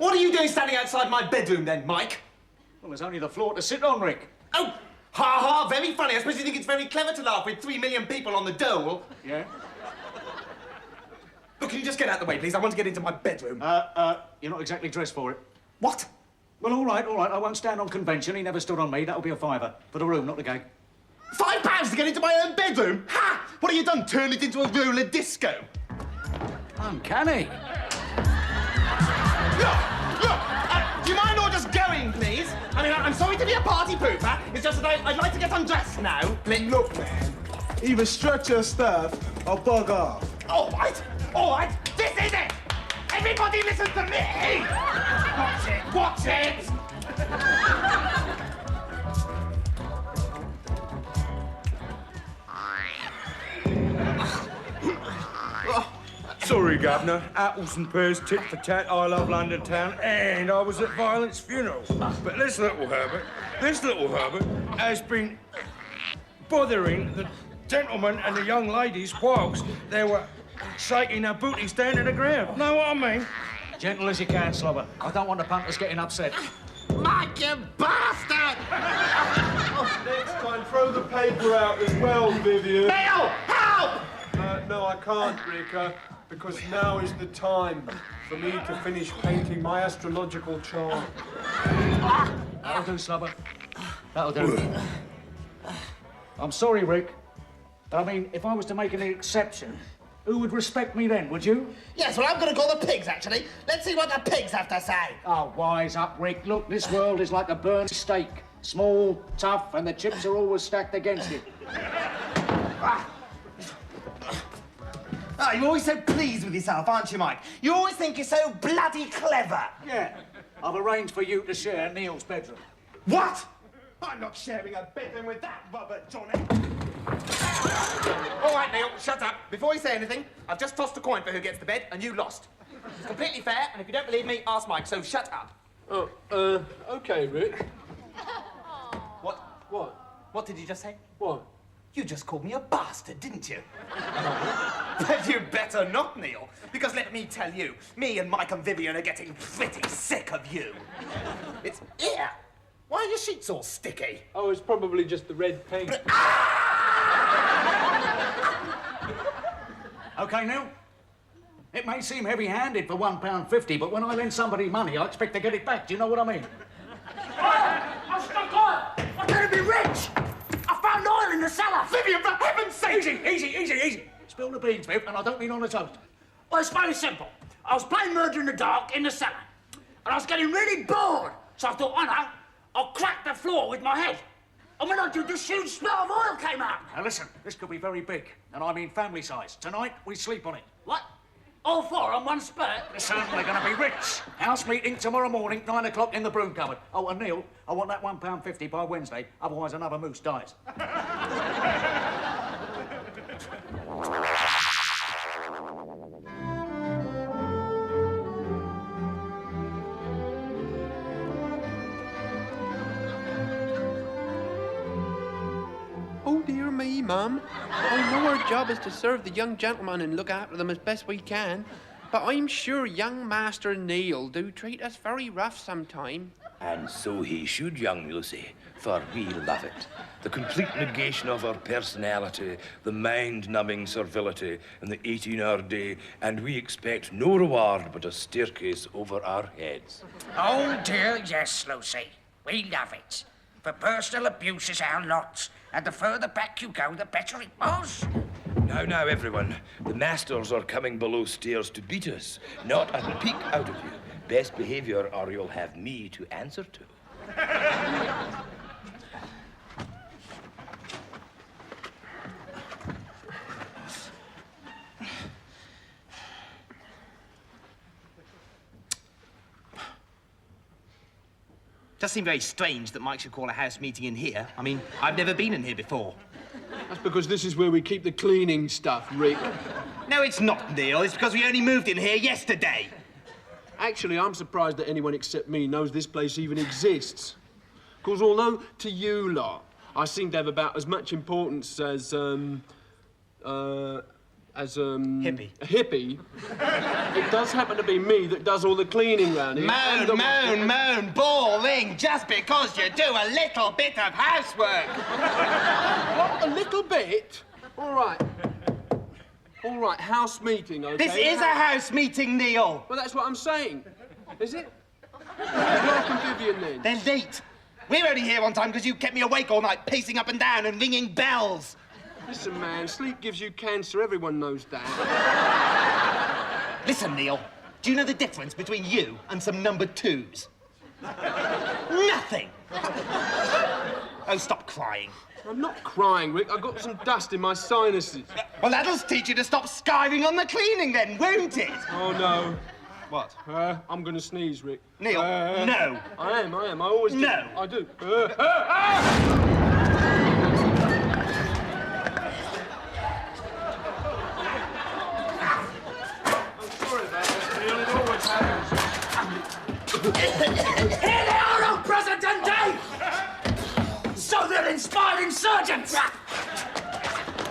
What are you doing standing outside my bedroom then, Mike? Well, there's only the floor to sit on, Rick. Oh, ha ha, very funny. I suppose you think it's very clever to laugh with 3 million people on the dole. Yeah? Look, can you just get out of the way, please? I want to get into my bedroom. You're not exactly dressed for it. What? Well, all right. I won't stand on convention. He never stood on me. That'll be a £5 for the room, not the gig. £5 to get into my own bedroom? Ha! What have you done? Turned it into a roller disco? Uncanny. Look, do you mind all just going, please? I mean, I'm sorry to be a party pooper. It's just that I'd like to get undressed now. Look, man, either stretch your stuff or bug off. All right, this is it! Everybody listen to me! Watch it! Sorry, Governor. Apples and pears, tit for tat, I love London town, and I was at Violet's funeral. But this little Herbert has been bothering the gentlemen and the young ladies whilst they were shaking their booties down to the ground. Know what I mean? Gentle as you can, Slobber. I don't want the punters getting upset. Mike, you bastard! Next time, throw the paper out as well, Vivian. Neil, help! No, I can't, Rika, because now is the time for me to finish painting my astrological chart. That'll do, Slobber. That'll do. I'm sorry, Rick. But I mean, if I was to make an exception, who would respect me then, would you? Yes, well, I'm going to call the pigs, actually. Let's see what the pigs have to say. Oh, wise up, Rick. Look, this world is like a burnt steak. Small, tough, and the chips are always stacked against it. You're always so pleased with yourself, aren't you, Mike? You always think you're so bloody clever. Yeah. I've arranged for you to share Neil's bedroom. What? I'm not sharing a bedroom with that rubber, Johnny. All right, Neil, shut up. Before you say anything, I've just tossed a coin for who gets the bed, and you lost. It's completely fair, and if you don't believe me, ask Mike, so shut up. Okay, Rick. What? What? What did you just say? What? You just called me a bastard, didn't you? But you better not, Neil, because let me tell you, me and Mike and Vivian are getting pretty sick of you. It's here. Why are your sheets all sticky? Oh, it's probably just the red paint. OK, Neil? It may seem heavy-handed for £1.50, but when I lend somebody money, I expect to get it back. Do you know what I mean? I've stuck oil! I'm going to be rich! I found oil in the cellar! Vivian, for heaven's sake! Easy. Spill the beans, Viv, and I don't mean on the toast. Well, it's very simple. I was playing Murder in the Dark in the cellar, and I was getting really bored, so I thought, I'll crack the floor with my head. And when I did, this huge smell of oil came out. Now listen, this could be very big, and I mean family size. Tonight, we sleep on it. What? All four on one spurt? Listen, we're going to be rich. House meeting tomorrow morning, 9 o'clock in the broom cupboard. Oh, and Neil, I want that £1.50 by Wednesday, otherwise another moose dies. Oh, dear me, Mum. I know our job is to serve the young gentlemen and look after them as best we can, but I'm sure young Master Neil do treat us very rough sometime. And so he should, young Lucy, for we love it. The complete negation of our personality, the mind-numbing servility, and the 18-hour day, and we expect no reward but a staircase over our heads. Oh, dear, yes, Lucy. We love it. For personal abuse is our lot, and the further back you go, the better it was. Now, everyone, the masters are coming below stairs to beat us, not a peek out of you. Best behaviour, or you'll have me to answer to. Does seem very strange that Mike should call a house meeting in here. I mean, I've never been in here before. That's because this is where we keep the cleaning stuff, Rick. No, it's not, Neil. It's because we only moved in here yesterday. Actually, I'm surprised that anyone except me knows this place even exists. Because although to you lot, I seem to have about as much importance as, as Hippie. a hippie, it does happen to be me that does all the cleaning round here. Moan, bawling, just because you do a little bit of housework. What, a little bit? All right. All right, house meeting, OK? This is a house meeting, Neil. Well, that's what I'm saying. Is it? Mark and Vivian, then. They're late. We're only here on time because you kept me awake all night, pacing up and down and ringing bells. Listen, man, sleep gives you cancer. Everyone knows that. Listen, Neil, do you know the difference between you and some number twos? Nothing. Oh, stop crying. I'm not crying, Rick. I've got some dust in my sinuses. Well, that'll teach you to stop skiving on the cleaning then, won't it? Oh, no. What? I'm going to sneeze, Rick. Neil, no. I am. I always do. No. I do. Here they are, El Presidente! So they're inspired insurgents!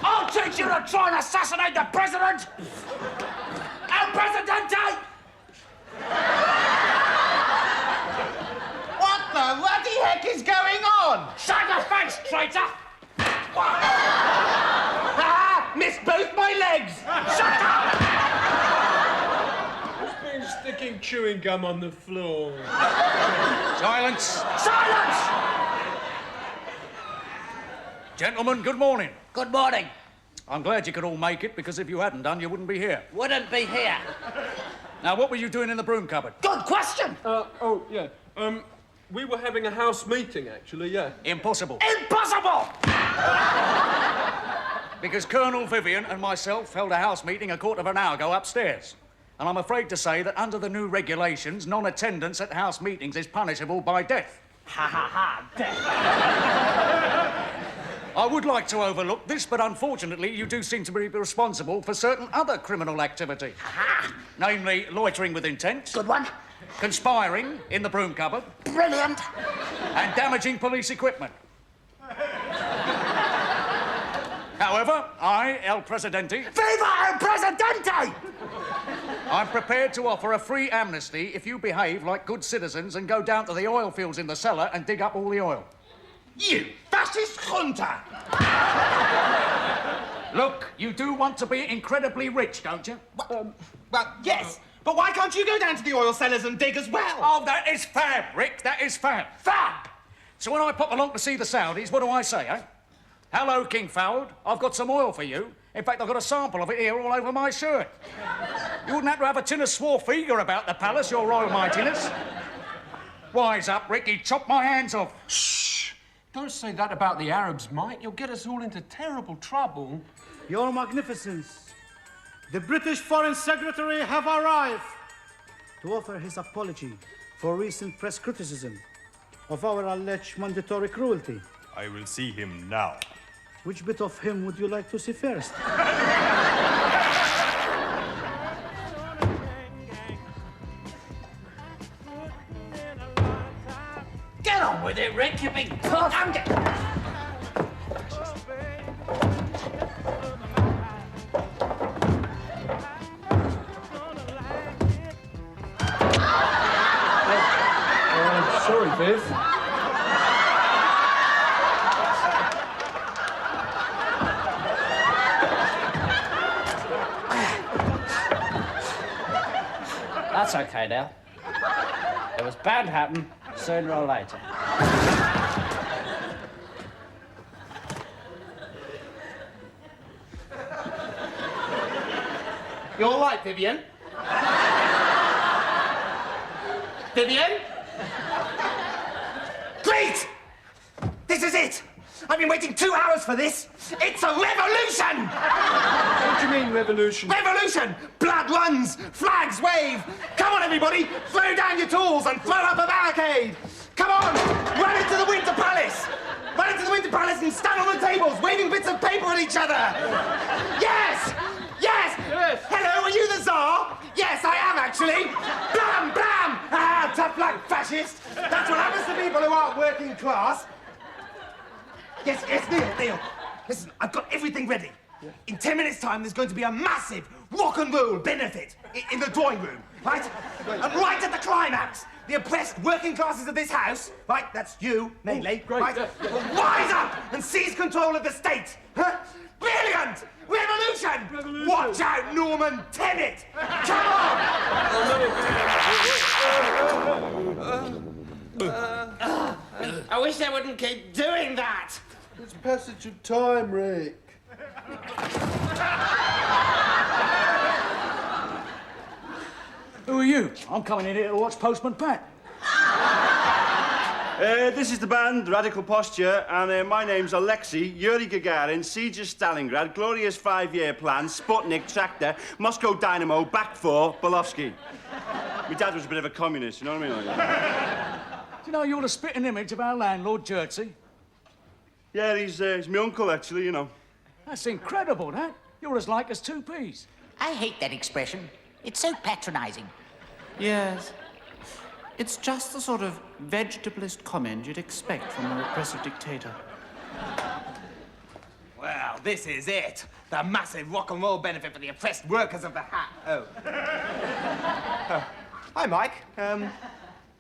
I'll teach you to try and assassinate the president! El Presidente! What the bloody heck is going on? Shut your face, traitor! Ah, missed both my legs! Shut up! Who's been sticking chewing gum on the floor? Silence! Silence! Gentlemen, good morning. Good morning. I'm glad you could all make it, because if you hadn't done, you wouldn't be here. Wouldn't be here. Now, what were you doing in the broom cupboard? Good question! Oh, yeah. We were having a house meeting, actually, yeah. Impossible. Impossible! Because Colonel Vivian and myself held a house meeting a quarter of an hour ago upstairs. And I'm afraid to say that under the new regulations, non-attendance at house meetings is punishable by death. Ha ha ha, death. I would like to overlook this, but unfortunately you do seem to be responsible for certain other criminal activity. Namely, loitering with intent, Good one. conspiring in the broom cupboard, Brilliant. and damaging police equipment. However, I, El Presidente, Viva El Presidente! I'm prepared to offer a free amnesty if you behave like good citizens and go down to the oil fields in the cellar and dig up all the oil. You fascist junta! Look, you do want to be incredibly rich, don't you? Well, yes, but why can't you go down to the oil cellars and dig as well? Oh, that is fab, Rick, that is fab. Fab! So when I pop along to see the Saudis, what do I say, eh? Hello, King Fowd, I've got some oil for you. In fact, I've got a sample of it here all over my shirt. You wouldn't have to have a tin of swarfiga about the palace, your royal mightiness. Wise up, Rick, he'd chop my hands off. Shh! Don't say that about the Arabs, Mike. You'll get us all into terrible trouble. Your Magnificence, the British Foreign Secretary have arrived to offer his apology for recent press criticism of our alleged mandatory cruelty. I will see him now. Which bit of him would you like to see first? Get on with it, Rick, you big puff. Sorry, Viv. That's okay now. It was bound to happen sooner or later. You all right, Vivian? Vivian? Great! This is it! I've been waiting 2 hours for this! It's a revolution! What do you mean, revolution? Revolution! Blood runs, flags wave! Come on, everybody! Throw down your tools and throw up a barricade! Come on! Run into the Winter Palace! Run into the Winter Palace and stand on the tables, waving bits of paper at each other! Yes! Yes! Yes! Hello, are you the Tsar? Yes, I am, actually! Blam, blam! Ah, tough luck, fascist! That's what happens to people who aren't working class. Yes, Neil. Listen, I've got everything ready. In 10 minutes' time, there's going to be a massive rock and roll benefit in the drawing room, right? And right at the climax, the oppressed working classes of this house, right, that's you, mainly, right, will rise up and seize control of the state. Huh? Brilliant! Revolution! Watch out, Norman Tenet! Come on! I wish I wouldn't keep doing that. It's passage of time, Rick. Who are you? I'm coming in here to watch Postman Pat. This is the band, Radical Posture, and my name's Alexei, Yuri Gagarin, Siege of Stalingrad, Glorious 5-Year Plan, Sputnik, Tractor, Moscow Dynamo, Back 4, Bolovsky. My dad was a bit of a communist, you know what I mean? Do you know you're the spitting image of our landlord, Jerzy? Yeah, he's my uncle, actually, you know. That's incredible, that. You're as like as two peas. I hate that expression. It's so patronizing. Yes. It's just the sort of vegetablist comment you'd expect from a repressive dictator. Well, this is it. The massive rock and roll benefit for the oppressed workers of the hat. Oh. Hi, Mike.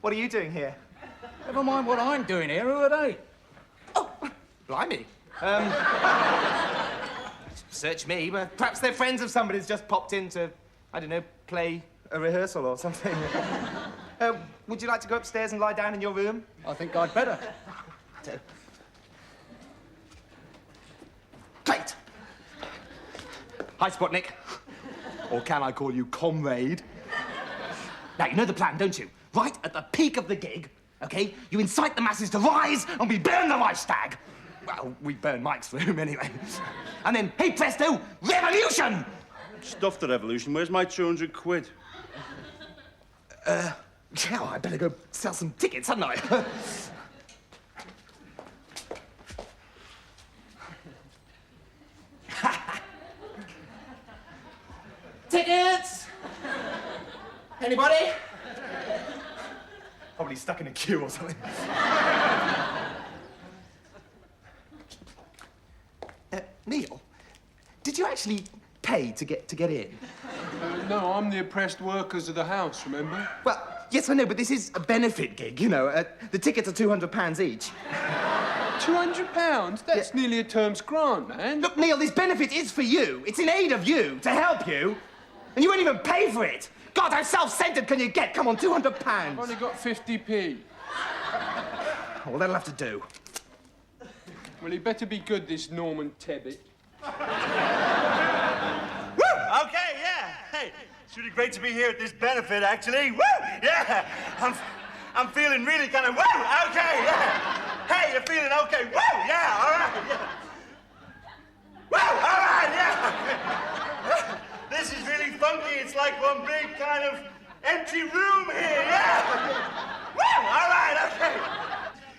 What are you doing here? Never mind what I'm doing here. Who are they? Oh, blimey. Search me, but perhaps they're friends of somebody who's just popped in to, I don't know, play a rehearsal or something. Would you like to go upstairs and lie down in your room? I think I'd better. Great. Hi, Sputnik. Or can I call you comrade? Now, you know the plan, don't you? Right at the peak of the gig, OK, you incite the masses to rise and we burn the Reichstag. Well, we burn Mike's room anyway. And then, hey presto, revolution! Stuff the revolution. Where's my 200 quid? Yeah, I better go sell some tickets, hadn't I? Tickets! Anybody? Probably stuck in a queue or something. Neil, did you actually pay to get in? No, I'm the oppressed workers of the house, remember? Well, yes, I know, but this is a benefit gig, you know. The tickets are £200 each. £200? That's nearly a term's grant, man. Look, Neil, this benefit is for you. It's in aid of you, to help you. And you won't even pay for it. God, how self-centered can you get? Come on, £200. I've only got 50p. Well, that'll have to do. Well, he better be good, this Norman Tebbit. Woo! Okay, yeah. Hey, it's really great to be here at this benefit, actually. Woo! Yeah. I'm feeling really kind of woo! Okay, yeah. Hey, you're feeling okay? Woo! Yeah, all right, yeah. Woo! All right, yeah. This is really funky. It's like one big kind of empty room here, yeah. Woo! All right, okay.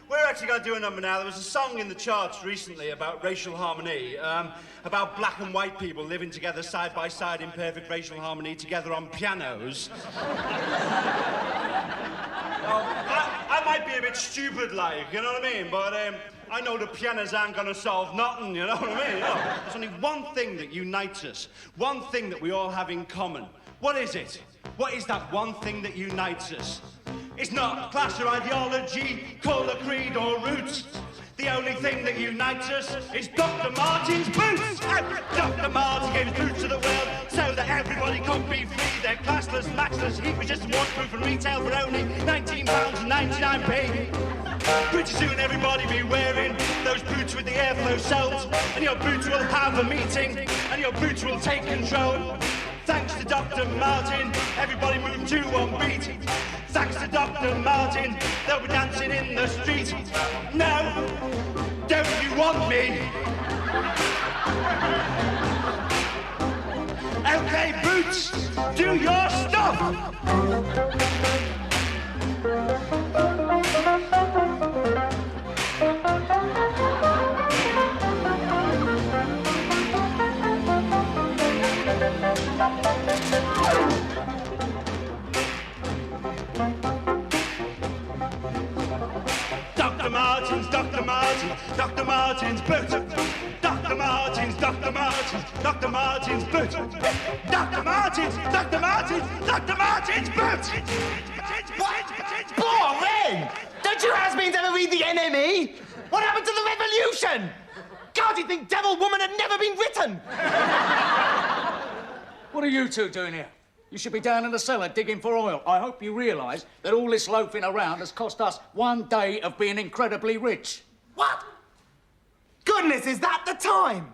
We're actually going to do a number now. There was a song in the charts recently about racial harmony, about black and white people living together side by side in perfect racial harmony together on pianos. I might be a bit stupid-like, you know what I mean? But I know the pianos aren't going to solve nothing, you know what I mean? You know, there's only one thing that unites us, one thing that we all have in common. What is it? What is that one thing that unites us? It's not class or ideology, colour, creed or roots. The only thing that unites us is Dr. Martin's boots. Dr. Martin gave his boots to the world so that everybody could be free. They're classless, matchless, heat resistant, waterproof and retail for only £19.99p. Pretty soon everybody be wearing those boots with the airflow soles, and your boots will have a meeting, and your boots will take control. Thanks to Dr. Martin, everybody move to one beat. Thanks to Dr. Martin, they'll be dancing in the street. No, don't you want me? Okay, Boots, do your stuff. Dr. Martin's boots. Dr. Dr. Martens, Dr. Martens, Dr. Martens boots. Dr. Martens, Dr. Martens, Dr. Martens boots. Boring! Don't you has-beens ever read the NME? What happened to the revolution? God, you'd think Devil Woman had never been written! What are you two doing here? You should be down in the cellar digging for oil. I hope you realise that all this loafing around has cost us 1 day of being incredibly rich. What? Goodness, is that the time?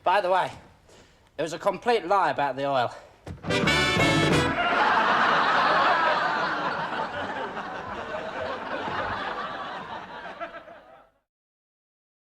By the way, it was a complete lie about the oil.